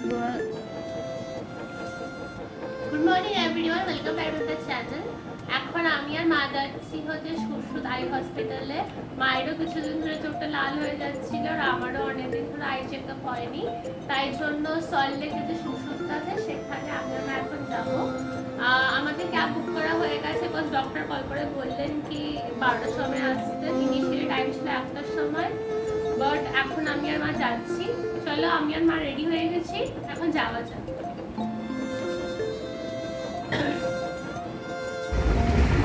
Good morning everyone, welcome back to the channel. এখন আমি আর মা যাচ্ছি হচ্ছে সুশ্রুত আই হসপিটালে। মায়েরও কিছুদিন ধরে চোখটা লাল হয়ে যাচ্ছিল আর আমারও অনেকদিন ধরে আই চেক আপ হয়নি, তাই জন্য সল্টলেকে যে সুশ্রুত আছে সেখানে আমি আর মা এখন যাবো। আমাদের ক্যাব বুক করা হয়ে গেছে, বাস ডক্টর কল করে বললেন কি 12টার সময় আসতে। ইনিশিয়ালি টাইম ছিল 1টার সময়, বাট এখন আমি আর মা যাচ্ছি। চলো, আমি আর মা রেডি হয়ে গেছি, এখন যাওয়া যাক।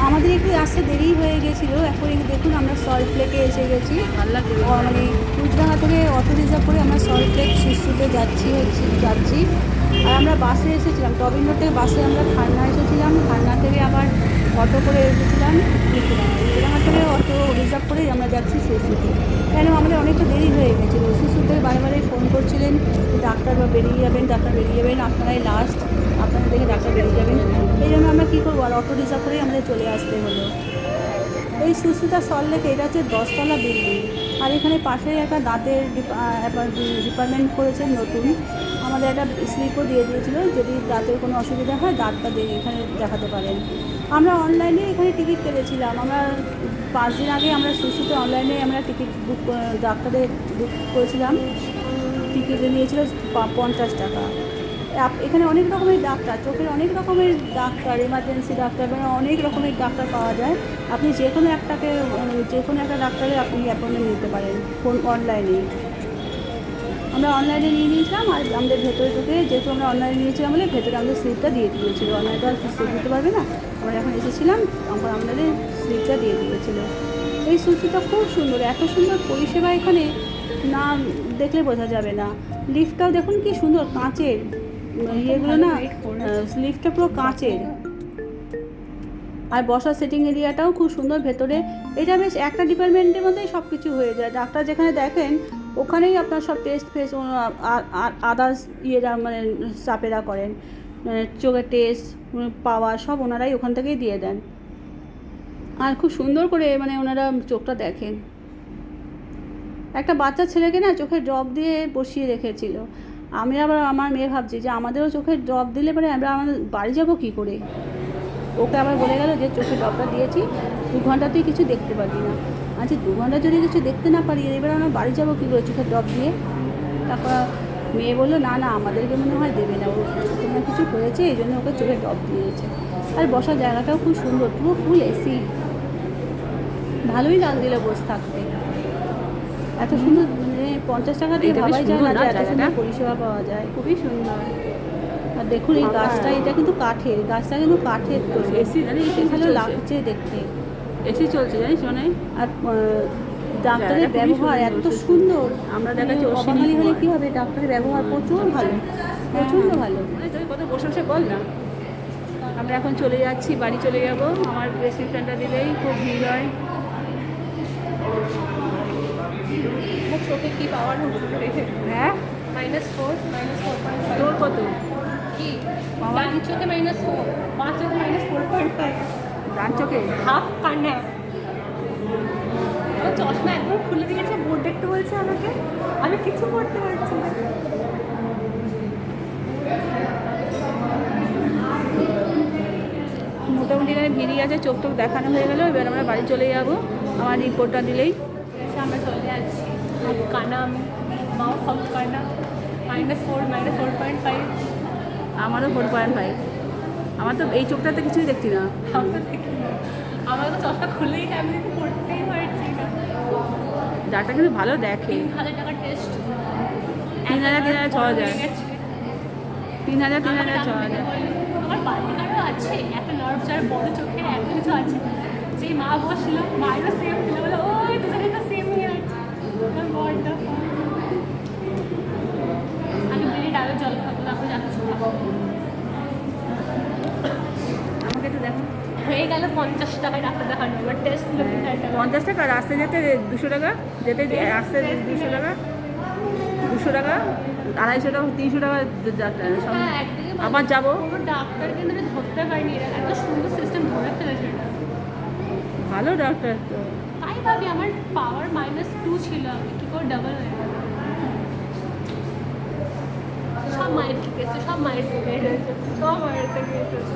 আমাদের একটু আসতে দেরি হয়ে গেছিলো। এখন দেখুন আমরা সল্ট লেকে এসে গেছি। মানে কুচডাঙ্গা থেকে অটো রিজার্ভ করে আমরা সল্ট লেক সুশ্রুতে যাচ্ছি। আর আমরা বাসে এসেছিলাম, টবিনো থেকে বাসে আমরা খান্না এসেছিলাম। খান্না থেকে আবার অটো করে এসেছিলাম কুচডাঙ্গা থেকে অটো রিজার্ভ করেই আমরা যাচ্ছি সুশ্রুতে। কেন আমাদের অনেকটা দেরি হয়ে গেছিলো। সুশ্রুতে বারে বারে ফোন করছিলেন ডাক্তার বেরিয়ে যাবেন, আপনারাই লাস্ট, আপনারা দেখে ডাক্তার বেরিয়ে যাবেন। এই জন্য আমরা কী করবো, আর অটো রিজার্ভ করেই আমাদের চলে আসতে হলো। এই সুশ্রুতা সল্টলেকে, এটা হচ্ছে 10তলা বিল্ডিং। আর এখানে পাশে একটা দাঁতের ডিপার্টমেন্ট করেছে নতুন। আমাদের একটা স্লিপও দিয়ে দিয়েছিল, যদি দাঁতের কোনো অসুবিধা হয় দাঁতটা এখানে দেখাতে পারেন। আমরা অনলাইনে এখানে টিকিট কেটেছিলাম। আমরা 5 দিন আগে আমরা সুশ্রুতে অনলাইনে আমরা টিকিট ডাক্তারের বুক করেছিলাম। টিকিট নিয়েছিল 50 টাকা। এখানে অনেক রকমের ডাক্তার, চোখের অনেক রকমের ডাক্তার, এমার্জেন্সি ডাক্তার, মানে অনেক রকমের ডাক্তার পাওয়া যায়। আপনি যে কোনো একটা ডাক্তারে আপনি অ্যাপয়েন্টমেন্ট নিতে পারেন অনলাইনে। আমরা অনলাইনে নিয়ে নিয়েছিলাম। আর আমাদের ভেতরে ঢুকে, যেহেতু আমরা অনলাইনে নিয়েছিলাম বলে ভেতরে আমাদের স্লিপটা দিয়ে দিয়েছিল। অনলাইনে আর স্লিপ দিতে পারবে না, আমরা এখন এসেছিলাম, আমরা আমাদের স্লিপটা দিয়ে দিয়েছিল। এই সুশ্রুতা খুব সুন্দর, এত সুন্দর পরিষেবা এখানে না দেখলে বোঝা যাবে না। লিফটটাও দেখুন কি সুন্দর, কাঁচের ইয়েগুলো না, লিফটটা পুরো কাঁচের। আর বসার সিটিং এরিয়াটাও খুব সুন্দর ভেতরে। এটা বেশ একটা ডিপার্টমেন্টের মধ্যেই সব কিছু হয়ে যায়। ডাক্তার যেখানে দেখেন ওখানেই আপনার সব টেস্ট ফেস আদার্স ইয়েরা মানে স্টাফেরা করেন। চোখের টেস্ট পাওয়া সব ওনারাই ওখান থেকেই দিয়ে দেন। আর খুব সুন্দর করে মানে ওনারা চোখটা দেখেন। একটা বাচ্চা ছেলেকে না চোখে ড্রপ দিয়ে বসিয়ে রেখেছিল। আমি আবার আমার মেয়ে ভাবছি যে আমাদেরও চোখে ড্রপ দিলে পরে আমরা আমাদের বাড়ি যাবো কী করে। ওকে আবার বলে গেল যে চোখে ড্রপটা দিয়েছি, 2 ঘন্টাতেই কিছু দেখতে পারবি না। আচ্ছা 2 ঘন্টা যদি কিছু দেখতে না পারি, এবার আমরা বাড়ি যাবো কী করে চোখে ড্রপ দিয়ে। তারপর মেয়ে বললো না আমাদেরকে মনে হয় দেবে না, ও কোনো কিছু হয়েছে এই জন্য ওকে চোখে ড্রপ দিয়েছে। আর বসার জায়গাটাও খুব সুন্দর, পুরো ফুল এসি, ভালোই লাগছিল বসে থাকতে। এত সুন্দর, মানে 50 টাকা দিয়ে ভাবাই যায় না যে এত সুন্দর পরিষেবা পাওয়া যায়। খুবই সুন্দর। আর দেখুন এই গাছটা, এটা কিন্তু কাঠের, গাছটা কিন্তু কাঠের তৈরি। এসি জানিস, ভালো লাগছে দেখতে। এসি চলছে জানিস মানে। আর ডাক্তারের ব্যবহার এত সুন্দর, আমরা দেখাচ্ছি অবাঙালি হলে কী হবে, ডাক্তারের ব্যবহার প্রচুর ভালো, প্রচণ্ড ভালো। তুই কত বসে বল না। আমরা এখন চলে যাচ্ছি, বাড়ি চলে যাব। আমার প্রেসক্রিপশনটা দিলেই খুব ভিড় হয়। চোখে কি পাওয়ার হচ্ছে? হ্যাঁ -4 -4.5। তোর কত কি ডান চোখে -4, বাঁ চোখে -4.5। ডান চোখে হাফ কান্না। আমার চশমা একদম খুলে দিয়েছে, বোর্ড দেখতে বলছে আমাকে, আমি কিছু করতে পারছি না। মোটামুটি এখানে ভিড়ই আছে, চোখ টোক দেখানো হয়ে গেলো। এবার আমরা বাড়ি চলে যাবো। আমার রিপোর্টটা দিলেই আমরা চলে যাচ্ছি। হাফ কান্না আমি, মাও হাফ কান্না। -4 -4.5। আমারও 4.5। আমার তো এই চোখটাতে কিছুই দেখছি না। আমার তো চশমা খুলেই আমি কিন্তু পড়তেই পারছি না। ডাক্তার কিন্তু ভালো দেখে। 3000 টাকার টেস্ট, 3000 6000, 3000 6000। আমার বাড়িকারও আছে এত নার্ভ, যার বড় চোখের এত কিছু আছে। যে মা বসলো, মায়েরও সেম ছিল, বলে ওই দুজনে তো সেম হয়ে আছে। আমার বড়টা আমি মিনিট আরও জল খাবো, তারপর যাচ্ছি। আমাকে একটু দেখো। হয়ে গেল 50 টাকায় ডাক্তার দেখানো, এবার টেস্ট 50 টাকা, রাস্তায় যেতে 200 টাকা, যেতে রাস্তায় 200 টাকা, 200 টাকা, 250 টাকা, 300 টাকা ডাক্তার। আবার যাবো। কোনো ডাক্তার কিন্তু ধরতে পারিনি, এরা এত সুন্দর সিস্টেম ধরে ফেলেছে। ভালো ডাক্তার তো। তাই ভাবি আমার পাওয়ার -2 ছিল, আমি কী করে ডাবল হয়ে গেল। সব সব মায়ের থেকে এসেছে, সব মায়ের থেকে এসেছে, সব মায়ের থেকে এসেছে।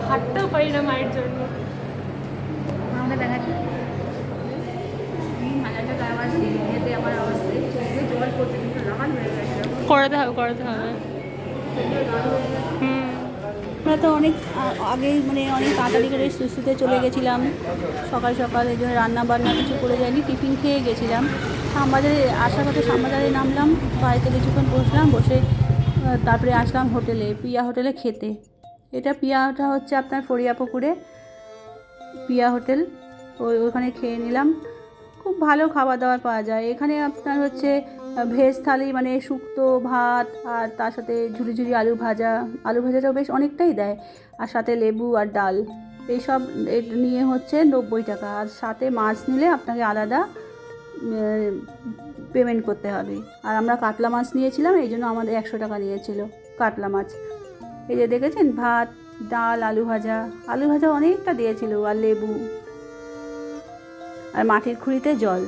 হাঁটতেও পারি না মায়ের জন্য। আমাকে দেখাচ্ছি মালাটা গায়ে আছে, এতে আমার অবস্থা জল করতে কিন্তু রান হয়ে গেছে, করাতে হবে করাতে হবে। আমরা তো অনেক আগেই মানে অনেক তাড়াতাড়ি করে সুস্থতে চলে গেছিলাম, সকাল সকাল এই জন্য রান্না বান্না কিছু করে যায়নি, টিফিন খেয়ে গেছিলাম। শ্যামবাজারে আসার কথা শ্যামবাজারে নামলাম, বাড়িতে কিছুক্ষণ বসলাম, বসে তারপরে আসলাম হোটেলে, পিয়া হোটেলে খেতে। এটা পিয়াটা হচ্ছে আপনার ফরিয়াপুকুরে পিয়া হোটেল, ওখানে খেয়ে নিলাম। খুব ভালো খাবার দাবার পাওয়া যায় এখানে। আপনার হচ্ছে ভেজ থালি মানে শুক্তো ভাত, আর তার সাথে ঝুরি ঝুরি আলু ভাজা, আলু ভাজাটাও বেশ অনেকটাই দেয়, আর সাথে লেবু আর ডাল, এইসব নিয়ে হচ্ছে 90 টাকা। আর সাথে মাছ নিলে আপনাকে আলাদা পেমেন্ট করতে হবে। আর আমরা কাতলা মাছ নিয়েছিলাম, এই জন্য আমাদের 100 টাকা নিয়েছিল কাতলা মাছ। এই যে দেখেছেন ভাত ডাল আলু ভাজা অনেকটা দিয়েছিল, আর লেবু, আর মাটির খুঁড়িতে জল,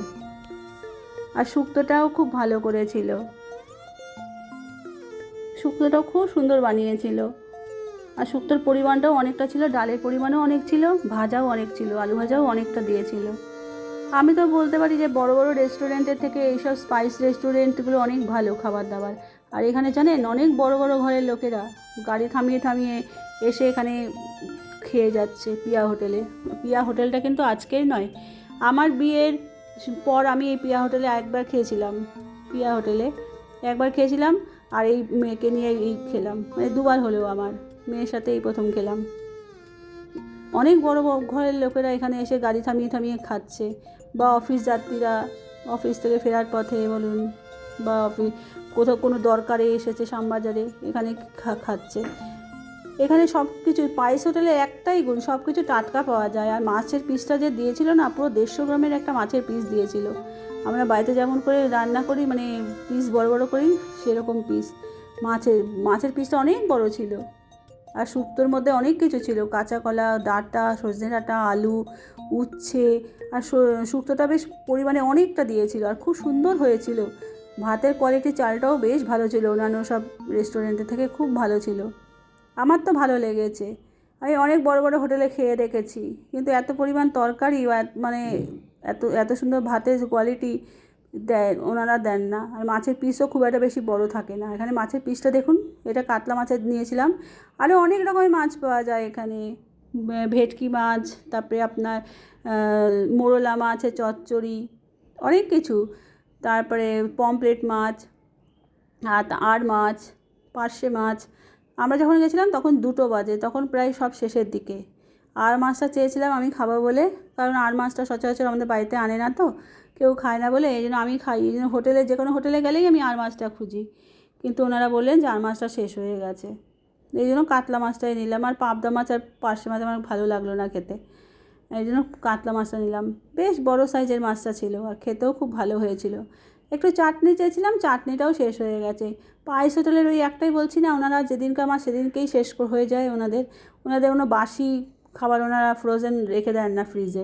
আর শুক্তোটাও খুব ভালো করেছিল, শুক্তোটাও খুব সুন্দর বানিয়েছিল। আর শুক্তোর পরিমাণটাও অনেকটা ছিল, ডালের পরিমাণও অনেক ছিল, ভাজাও অনেক ছিল, আলু ভাজাও অনেকটা দিয়েছিল। আমি তো বলতে পারি যে বড় বড় রেস্টুরেন্টের থেকে এইসব স্পাইস রেস্টুরেন্টগুলো অনেক ভালো খাবার দাবার। আর এখানে জানেন অনেক বড় বড় ঘরের লোকেরা গাড়ি থামিয়ে থামিয়ে এসে এখানে খেয়ে যাচ্ছে পিয়া হোটেলে। পিয়া হোটেলটা কিন্তু আজকের নয়, আমার বিয়ের পর আমি এই পিয়া হোটেলে একবার খেয়েছিলাম, পিয়া হোটেলে একবার খেয়েছিলাম, আর এই মেয়েকে নিয়ে এই খেলাম, মানে দুবার হলেও আমার মেয়ের সাথে এই প্রথম খেলাম। অনেক বড় ঘরের লোকেরা এখানে এসে গাড়ি থামিয়ে থামিয়ে খাচ্ছে, বা অফিস যাত্রীরা অফিস থেকে ফেরার পথে বলুন, বা কোথাও কোনো দরকারে এসেছে শ্যামবাজারে, এখানে খাচ্ছে। এখানে সব কিছু পায়েস হোটেলে একটাই গুণ, সব কিছু টাটকা পাওয়া যায়। আর মাছের পিসটা যে দিয়েছিল না, পুরো 150 গ্রামের একটা মাছের পিস দিয়েছিল। আমরা বাড়িতে যেমন করে রান্না করি মানে পিস বড় বড় করি, সেরকম পিস মাছের পিসটা অনেক বড় ছিল। আর শুক্তোর মধ্যে অনেক কিছু ছিল, কাঁচা কলা, ডাঁটা, সজনে ডাঁটা, আলু, উচ্ছে, আর শুক্তোটা বেশ পরিমাণে অনেকটা দিয়েছিল, আর খুব সুন্দর হয়েছিল। ভাতের কোয়ালিটি, চালটাও বেশ ভালো ছিল, অন্যান্য সব রেস্টুরেন্টের থেকে খুব ভালো ছিল। আমার তো ভালো লেগেছে। আমি অনেক বড় বড় হোটেলে খেয়ে দেখেছি, কিন্তু এত পরিমাণ তরকারি মানে এত সুন্দর ভাতের কোয়ালিটি ওনারা দেন না। আর মাছের পিসও খুব একটা বেশি বড় থাকে না। এখানে মাছের পিসটা দেখুন, এটা কাতলা মাছের নিয়েছিলাম। আরও অনেক রকমের মাছ পাওয়া যায় এখানে, ভেটকি মাছ, তারপরে আপনার মোরলা মাছের চচ্চড়ি, অনেক কিছু, তারপরে পমফ্রেট মাছ, আর মাছ, পার্শে মাছ। আমরা যখন গেছিলাম তখন 2টো বাজে, তখন প্রায় সব শেষের দিকে। আর মাছটা চেয়েছিলাম আমি খাবো বলে, কারণ আর মাছটা সচরাচর আমাদের বাড়িতে আনে না, তো কেউ খায় না বলে, এই জন্য আমি খাই। এই জন্য হোটেলে যে কোনো হোটেলে গেলেই আমি আর মাছটা খুঁজি, কিন্তু ওনারা বললেন যে আর মাছটা শেষ হয়ে গেছে, এই জন্য কাতলা মাছটাই নিলাম। আর পাবদা মাছ আর পার্শে মাছ আমার ভালো লাগলো না খেতে, এই জন্য কাতলা মাছটা নিলাম। বেশ বড় সাইজের মাছটা ছিল, আর খেতেও খুব ভালো হয়েছিল। একটু চাটনি চেয়েছিলাম, চাটনিটাও শেষ হয়ে গেছে। পায়েস হোটেলের ওই একটাই বলছি না, ওনারা যেদিনকার মাছ সেদিনকেই শেষ হয়ে যায়, ওনাদের কোনো বাসি খাবার ওনারা ফ্রোজেন রেখে দেন না ফ্রিজে।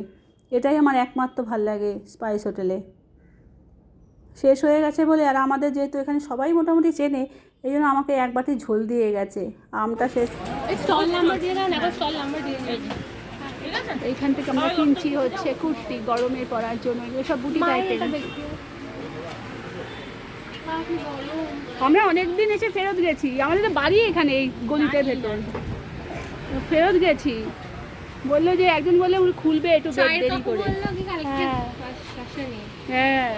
এটাই আমার একমাত্র ভাল লাগে স্পাইস হোটেলে। শেষ হয়ে গেছে বলে, আর আমাদের যেহেতু এখানে সবাই মোটামুটি চেনে, এই জন্য আমাকে এক বাটি ঝোল দিয়ে গেছে। আমটা শেষ। স্টল নাম্বার দিয়ে দেন, এখন স্টল নাম্বার দিয়ে দেন। এইখান থেকে আমরা কিনছি হচ্ছে কুর্তি, গরমে পরার জন্য, এসব বুটিক আইটেম। আমরা অনেক দিন এসে ফেরত গেছি, আমাদের তো বাড়ি এখানে এই গলিটার ভেতর, ফেরত গেছি। বললো যে একজন বললে উনি খুলবে একটু দেরি করে। হ্যাঁ,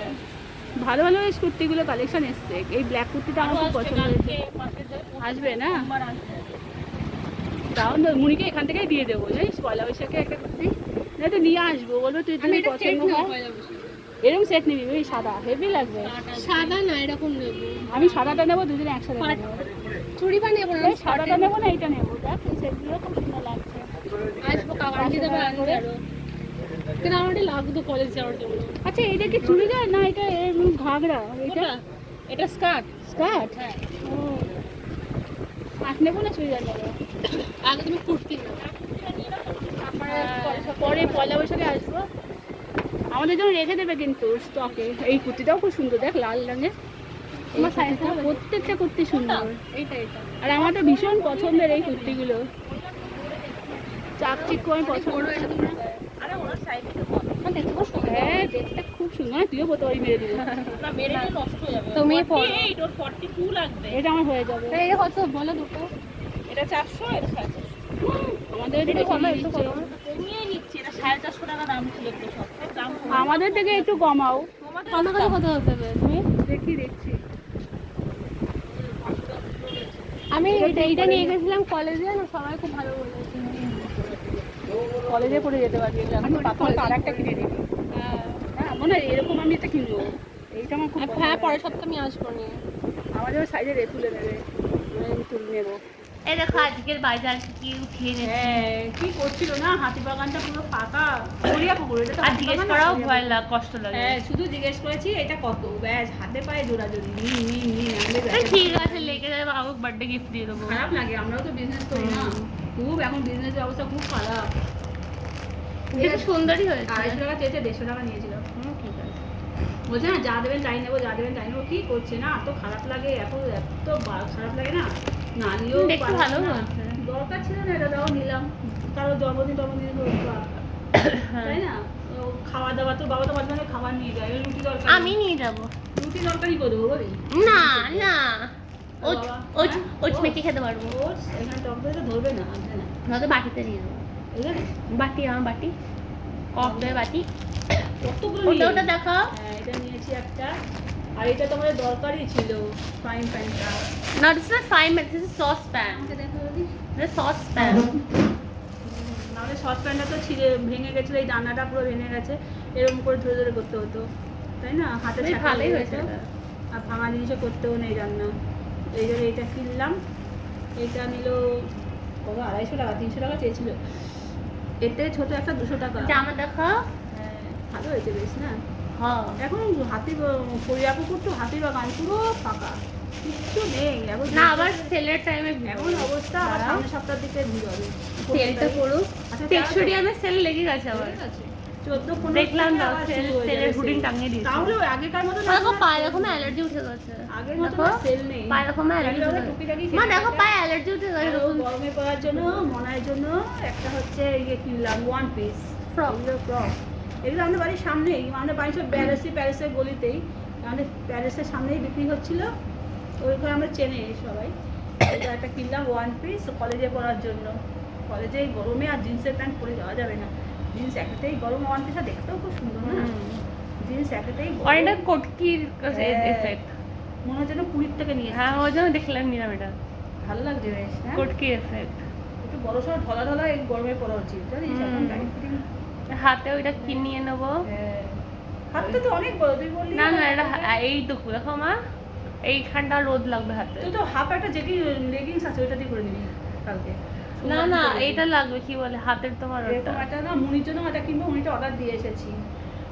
ভালো ভালো এই কুর্তিগুলো কালেকশন এসছে। এই ব্ল্যাক কুর্তিটা আমার খুব পছন্দ হয়েছে। আসবে না? তাও মুনিকে এখান থেকেই দিয়ে দেবো, জানিস, পয়লা বৈশাখে একটা কুর্তি না তো নিয়ে আসবো, বলবো তুই তুমি পছন্দ হয় এরকম সেট নিবি, ওই সাদা হেভি লাগবে। সাদা না, এরকম নেবো আমি। সাদাটা নেবো, দুজনে একসাথে নেবো। চুড়িবা নেবো না, সাদাটা নেবো না, এইটা নেবো। দেখ এই সেটগুলো খুব সুন্দর লাগছে। আসবো কাগজ দিতে পারবে আরো, কিন্তু আমার এটা লাগতো কলেজ যাওয়ার জন্য। আচ্ছা, এইটা কি চুড়িদার না এটা ঘাগরা? এটা স্কার্ট। স্কার্ট? হ্যাঁ। ও, আট নেবো না চুড়িদার নেবো? আগে তুমি কুর্তি নাও, পরে পয়লা বৈশাখে আসবো, আমাদের জন্য রেখে দেবে কিন্তু স্টকে। এই কুর্তিটাও খুব সুন্দর, দেখ লাল রঙের, তোমার সাইজটা প্রত্যেকটা কুর্তি সুন্দর। এইটা এটা আর আমার তো ভীষণ পছন্দের এই কুর্তিগুলো, চাকচিক্য আমি পছন্দ। আরে ওনার সাইজটা কত দেখতে খুব সুন্দর। হ্যাঁ দেখতে খুব সুন্দর, তুইও বোধ হয় মেরে দিবি। না মেরে দিলে নষ্ট হয়ে যাবে। তুমি 48 ওর 42 লাগবে। এটা আমার হয়ে যাবে। এটা কত বলো দুটো? এটা 400 এটা 450। আমাদের একটু কমে থেকে একটু কমিয়ে নিচ্ছি। এটা 450 টাকা দাম ছিল তো সব দাম কমে। আমাদের থেকে একটু কমাও। তোমাদের কত হতে হবে তুমি? দেখছি আমি এইটা নিয়ে গেছিলাম কলেজে, না সবাই খুব ভালো বলেছে। কলেজে পড়ে যেতে পারবি। আমি পাথর আর একটা কিনে দিবি। হ্যাঁ মনে হয় এরকম আমি একটা কিনবো। এইটা আমার খুব হ্যাঁ পরের সপ্তাহে আমি আসবো নিয়ে। আমাদের সাইজে তুলে নেবে, আমি তুলে নেবো। এই দেখো আজকের বাজার কি উঠিয়ে নিয়েছে। হ্যাঁ কি করছিল না, হাতিবাগানটা পুরো ফাঁকা। গড়িয়া পুকুর, এটা তো আর জিজ্ঞেস হাতিবাগান না, করাও গড়িয়া ভয় পুকুর। কষ্ট লাগে। হ্যাঁ শুধু জিজ্ঞেস করেছি এটা কত, ব্যাস হাতে পায়ে জোড়াজোড়ি নিন আমাদের এই ঠিক আছে লেগে যাবে, আমাকে বার্থডে গিফট দিয়ে দেবো। খারাপ লাগে, আমরাও তো বিজনেস করি না, খুব এখন বিজনেসের অবস্থা খুব খারাপ। কিন্তু সুন্দরই হয়েছে। 250 টাকা চেয়েছে, 150 টাকা নিয়েছিল। ঠিক আছে। বলছে না যা দেবেন তাই নেবো, যা দেবেন তাই নেবো। কি করছে না, এত খারাপ লাগে, এত খারাপ লাগে না, না নিয়েও দেখতে ভালো না। হয়েছে। দরকার ছিল না, এটা দাও নিলাম। কারো জন্মদিন তাই না, ও খাওয়া দাওয়া তো বাবা তো মাঝে মাঝে খাবার নিয়ে যায়, রুটি দরকার আমি নিয়ে যাবো। রুটি দরকারই করে দেবো বলি। না না ওচ বাবা, ওচ হ্যাঁ? ওচ মেখে খেতে পারবো। ওটস এখানে টক দই তো ধরবে না, আনতে না। নয়তো বাটিতে দিয়ে দেবো। এখানে বাটি আমার বাটি, কপ দই বাটি। কতগুলো ওটা নিয়ে ওটা দেখাও। হ্যাঁ এটা নিয়েছি একটা। আর এটা তো আমাদের দরকারই ছিল, ফ্রাইং প্যানটা। না this is fry pan, this is sauce pan. আমাকে দেখা দিস। This sauce pan. নাহলে সসপ্যানটা তো ছিঁড়ে ভেঙে গেছিলো, এই দানাটা পুরো ভেঙে গেছে, এরকম করে ধরে ধরে করতে হতো, তাই না, হাতে বেশ ছাকা ভালোই লেগে হয়েছে যেত। এটা। আর ভাঙা জিনিসও করতেও নেই রান্না। এই জন্য এইটা কিনলাম। এটা নিল কত, 250 টাকা, 300 টাকা চেয়েছিল। এতে ছোট একটা 200 টাকা। জামা দেখাও। হ্যাঁ ভালো হয়েছে বেশ না। হ্যাঁ এখন পরিয়া পুকুর তো হাতিবাগান পুরো ফাঁকা, কিচ্ছু নেই এখন। না আবার সেলের টাইমে এমন অবস্থা, আবার সামনের সপ্তাহ দিকে ভিড় হবে। সেলটা পড়ুক। আচ্ছা, টেক্সটুরিয়ামে সেল লেগে গেছে আবার। ঠিক আছে। 14-15 দেখলাম থেকে না, আবার সেল শুরু হয়ে সেলের যাবে হুডিং sale। টাঙিয়ে দিয়েছে। তাহলে ওই আগেকার মতো না, দেখো পায়ে দেখো অ্যালার্জি উঠে গেছে। আগের মতো দেখো সেল নেই। পায়ে দেখো অ্যালার্জি উঠে গেছে। টুকিটাকি মা কেনাকাটা। দেখো পায়ে অ্যালার্জি উঠে গেছে। আর ও গরমে পড়ার জন্য মনার জন্য একটা হচ্ছে ইয়ে কিনলাম, 1 পিস Frock। ফ্রক। এগুলো আমাদের বাড়ির সামনেই, আমাদের বাড়ির সব প্যারিসের গলিতেই, আমাদের প্যারিসের সামনেই বিক্রি হচ্ছিল, ওইখানে আমরা চেনে সবাই। এটা একটা কিনলাম 1 পিস কলেজে পড়ার জন্য। কলেজে এই গরমে আর জিন্সের প্যান্ট পরে যাওয়া যাবে না, জিন্স একটাতেই গরম, 1 পিসটা দেখতেও খুব সুন্দর না, জিন্স একটাতেই অনেকটা কোটকির হ্যাঁ। এফেক্ট। মনে হচ্ছে না পুরীর থেকে নিয়ে হ্যাঁ ওই জন্য দেখলাম নিলাম এটা। ভালো লাগছে বেশ, হ্যাঁ কোটকির এফেক্ট। একটু বড় সড়ো ঢলা ঢলা এই গরমে পড়া উচিত, জানিস এখন টাইট ফিটিং। হাতে ওইটা কিনিয়ে নেবো। হ্যাঁ হাতটা তো অনেক বড়, তুই বললি না না এটা এইটুকু দেখো মা, এইখানটা রোদ লাগবে হাতে। তুই তো হাফ একটা যেটি লেগিংস আছে ওইটা দিয়ে করে নিবি কালকে। না না এইটা লাগবে, কি বলে হাতের তোমার ওটা। এরকম একটা না, মুনির জন্য একটা কিনবো, মুনিটা অর্ডার দিয়ে এসেছি।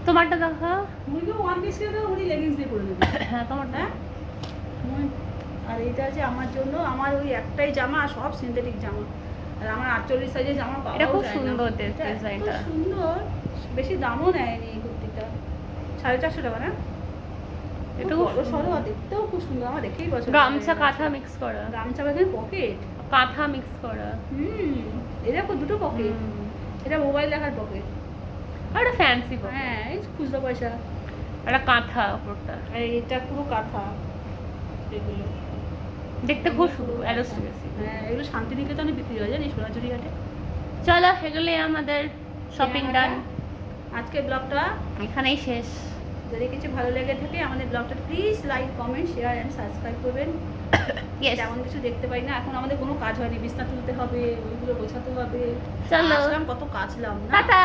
তোমারটা দেখো। মুনিকে 1 পিস কিনে দেবো, উনি লেগিংস দিয়ে করে দেবে। হ্যাঁ তোমারটা। হ্যাঁ আর এইটা আছে আমার জন্য, আমার ওই একটাই জামা, আর সব সিনথেটিক জামা। আর আমার 48 সাইজের জামা পাওয়াও এটা খুব যায় না। সুন্দর এটা এত ডিজাইনটা। সুন্দর, বেশি দামও নেয়নি এই কুর্তিটা, 450 টাকা না। এটা খুব খুব বড় সড়ো, আর দেখতেও খুব সুন্দর, আমার দেখেই পছন্দ। গামছা কাঁথা মিক্স করা। গামছা বাগানে পকেট। কাঁথা মিক্স করা। এই দেখো দুটো পকেট, এটা মোবাইল রাখার পকেট। আর একটা ফ্যান্সি হ্যাঁ এই খুচরো পয়সা। একটা কাঁথা ওপরটা। আর এটা পুরো কাঁথা, এগুলো দেখতে খুব সুন্দর অ্যারোস্টিক। হ্যাঁ এগুলো শান্তিনিকেতনে বিক্রি হয় জানিস, সোনাঝুরি হাটে। চলো এগুলোই আমাদের শপিং ডান। আজকের ব্লগটা এখানেই শেষ। যদি কিছু ভালো লেগে থাকে আমাদের ব্লগটা please like, comment, share and subscribe করবেন। তেমন কিছু দেখতে পাই না এখন, আমাদের কোনো কাজ হয়নি, বিছনা তুলতে হবে, ওইগুলো গোছাতে হবে। চলো। আসলাম কত কাজলাম না। টাটা।